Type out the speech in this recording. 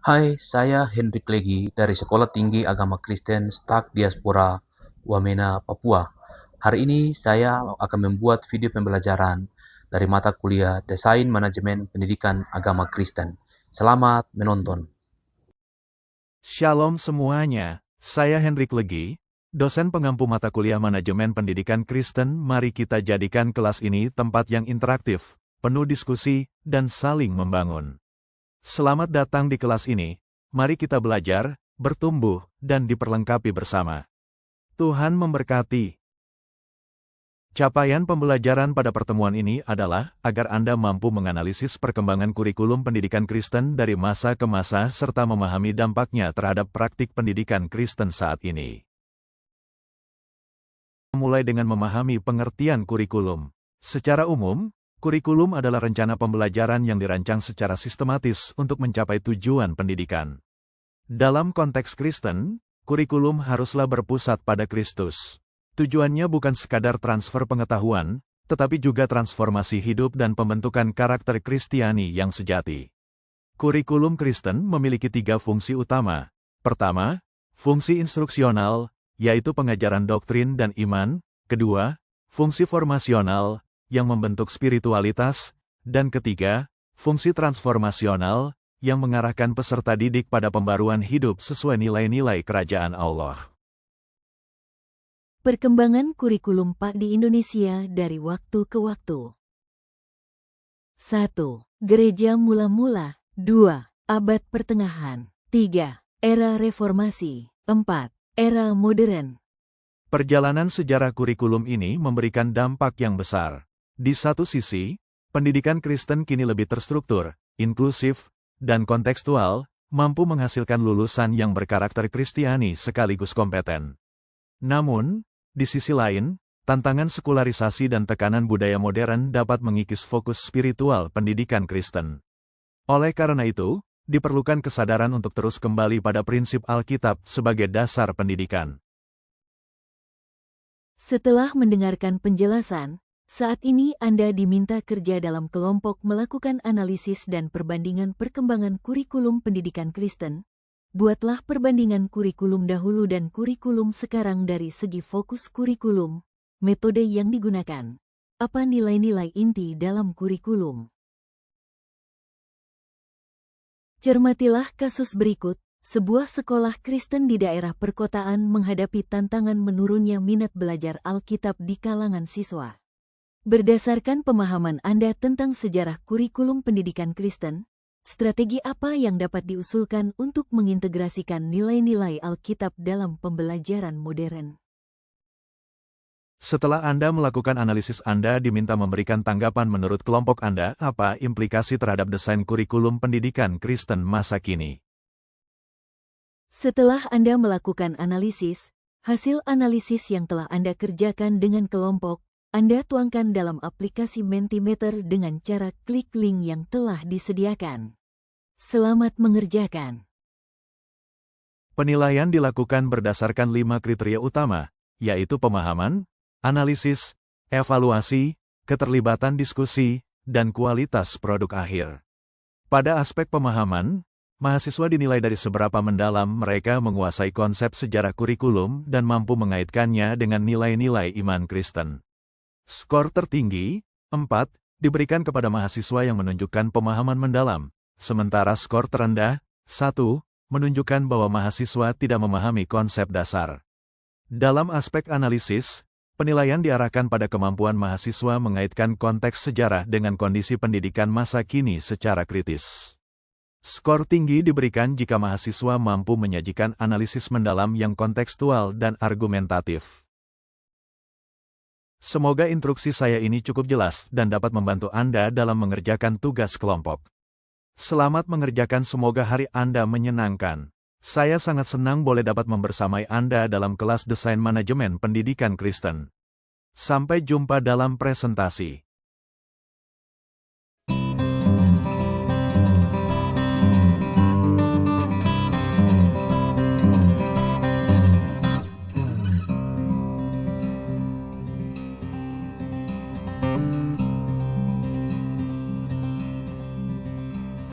Hai, saya Henrik Legi dari Sekolah Tinggi Agama Kristen Stark Diaspora Wamena, Papua. Hari ini saya akan membuat video pembelajaran dari mata kuliah Desain Manajemen Pendidikan Agama Kristen. Selamat menonton. Shalom semuanya, saya Henrik Legi, dosen pengampu mata kuliah Manajemen Pendidikan Kristen. Mari kita jadikan kelas ini tempat yang interaktif, penuh diskusi, dan saling membangun. Selamat datang di kelas ini, mari kita belajar, bertumbuh, dan diperlengkapi bersama. Tuhan memberkati. Capaian pembelajaran pada pertemuan ini adalah agar Anda mampu menganalisis perkembangan kurikulum pendidikan Kristen dari masa ke masa serta memahami dampaknya terhadap praktik pendidikan Kristen saat ini. Mulai dengan memahami pengertian kurikulum. Secara umum, kurikulum adalah rencana pembelajaran yang dirancang secara sistematis untuk mencapai tujuan pendidikan. Dalam konteks Kristen, kurikulum haruslah berpusat pada Kristus. Tujuannya bukan sekadar transfer pengetahuan, tetapi juga transformasi hidup dan pembentukan karakter Kristiani yang sejati. Kurikulum Kristen memiliki 3 fungsi utama. Pertama, fungsi instruksional, yaitu pengajaran doktrin dan iman. Kedua, fungsi formasional, yang membentuk spiritualitas. Dan ketiga, fungsi transformasional, yang mengarahkan peserta didik pada pembaruan hidup sesuai nilai-nilai kerajaan Allah. Perkembangan kurikulum PAK di Indonesia dari waktu ke waktu. 1. Gereja mula-mula. 2. Abad pertengahan. 3. Era reformasi. 4. Era modern. Perjalanan sejarah kurikulum ini memberikan dampak yang besar. Di satu sisi, pendidikan Kristen kini lebih terstruktur, inklusif, dan kontekstual, mampu menghasilkan lulusan yang berkarakter Kristiani sekaligus kompeten. Namun, di sisi lain, tantangan sekularisasi dan tekanan budaya modern dapat mengikis fokus spiritual pendidikan Kristen. Oleh karena itu, diperlukan kesadaran untuk terus kembali pada prinsip Alkitab sebagai dasar pendidikan. Setelah mendengarkan penjelasan, saat ini Anda diminta kerja dalam kelompok melakukan analisis dan perbandingan perkembangan kurikulum pendidikan Kristen. Buatlah perbandingan kurikulum dahulu dan kurikulum sekarang dari segi fokus kurikulum, metode yang digunakan, apa nilai-nilai inti dalam kurikulum. Cermatilah kasus berikut, sebuah sekolah Kristen di daerah perkotaan menghadapi tantangan menurunnya minat belajar Alkitab di kalangan siswa. Berdasarkan pemahaman Anda tentang sejarah kurikulum pendidikan Kristen, strategi apa yang dapat diusulkan untuk mengintegrasikan nilai-nilai Alkitab dalam pembelajaran modern? Setelah Anda melakukan analisis, Anda diminta memberikan tanggapan menurut kelompok Anda, apa implikasi terhadap desain kurikulum pendidikan Kristen masa kini. Setelah Anda melakukan analisis, hasil analisis yang telah Anda kerjakan dengan kelompok, Anda tuangkan dalam aplikasi Mentimeter dengan cara klik link yang telah disediakan. Selamat mengerjakan. Penilaian dilakukan berdasarkan 5 kriteria utama, yaitu pemahaman, analisis, evaluasi, keterlibatan diskusi, dan kualitas produk akhir. Pada aspek pemahaman, mahasiswa dinilai dari seberapa mendalam mereka menguasai konsep sejarah kurikulum dan mampu mengaitkannya dengan nilai-nilai iman Kristen. Skor tertinggi, 4, diberikan kepada mahasiswa yang menunjukkan pemahaman mendalam. Sementara skor terendah, 1, menunjukkan bahwa mahasiswa tidak memahami konsep dasar. Dalam aspek analisis, penilaian diarahkan pada kemampuan mahasiswa mengaitkan konteks sejarah dengan kondisi pendidikan masa kini secara kritis. Skor tinggi diberikan jika mahasiswa mampu menyajikan analisis mendalam yang kontekstual dan argumentatif. Semoga instruksi saya ini cukup jelas dan dapat membantu Anda dalam mengerjakan tugas kelompok. Selamat mengerjakan, semoga hari Anda menyenangkan. Saya sangat senang boleh dapat membersamai Anda dalam kelas Desain Manajemen Pendidikan Kristen. Sampai jumpa dalam presentasi.